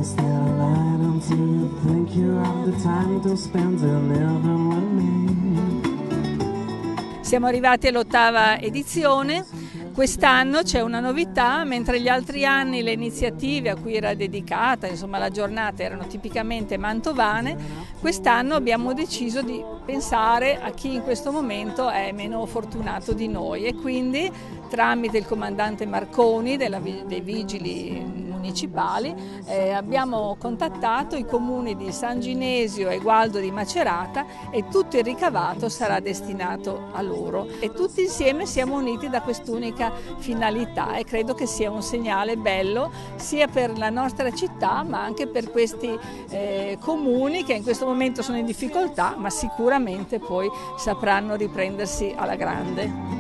Is there a light until you think you have the time to spend living with me? Siamo arrivati all'8ª edizione. Quest'anno c'è una novità: mentre gli altri anni le iniziative a cui era dedicata, insomma la giornata, erano tipicamente mantovane, quest'anno abbiamo deciso di pensare a chi in questo momento è meno fortunato di noi, e quindi tramite il comandante Marconi dei vigili municipali abbiamo contattato i comuni di San Ginesio e Gualdo di Macerata, e tutto il ricavato sarà destinato a loro, e tutti insieme siamo uniti da quest'unica finalità, e credo che sia un segnale bello sia per la nostra città ma anche per questi comuni che in questo momento sono in difficoltà, ma sicuramente poi sapranno riprendersi alla grande.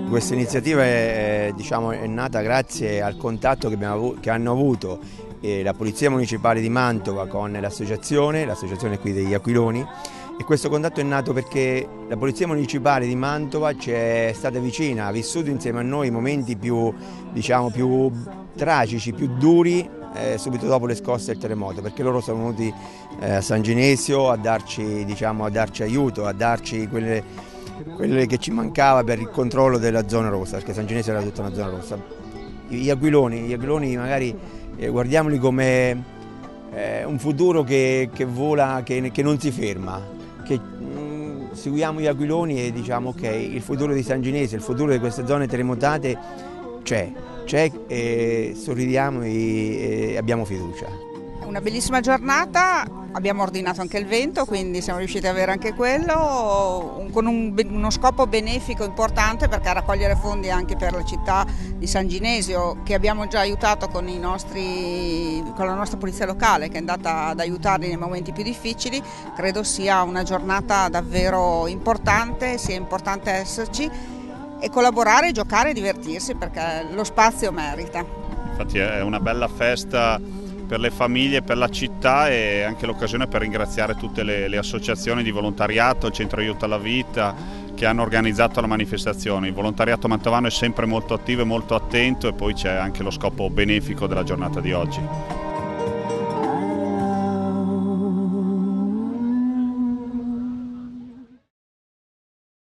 Questa iniziativa è nata grazie al contatto che hanno avuto la Polizia Municipale di Mantova con l'associazione qui degli Aquiloni, e questo contatto è nato perché la Polizia Municipale di Mantova ci è stata vicina, ha vissuto insieme a noi i momenti più tragici, più duri, subito dopo le scosse del terremoto, perché loro sono venuti a San Ginesio a darci aiuto, a darci quelle che ci mancava per il controllo della zona rossa, perché San Ginesio era tutta una zona rossa. Gli aquiloni magari guardiamoli come un futuro che vola, che non si ferma, che seguiamo gli aquiloni e diciamo ok, il futuro di San Ginesio, il futuro di queste zone terremotate c'è e sorridiamo e abbiamo fiducia. Una bellissima giornata, abbiamo ordinato anche il vento, quindi siamo riusciti ad avere anche quello, con uno scopo benefico importante, perché raccogliere fondi anche per la città di San Ginesio, che abbiamo già aiutato con la nostra polizia locale, che è andata ad aiutarli nei momenti più difficili. Credo sia una giornata davvero importante, sia importante esserci e collaborare, giocare e divertirsi, perché lo spazio merita. Infatti è una bella festa per le famiglie, per la città, e anche l'occasione per ringraziare tutte le associazioni di volontariato, il Centro Aiuto alla Vita, che hanno organizzato la manifestazione. Il volontariato mantovano è sempre molto attivo e molto attento, e poi c'è anche lo scopo benefico della giornata di oggi.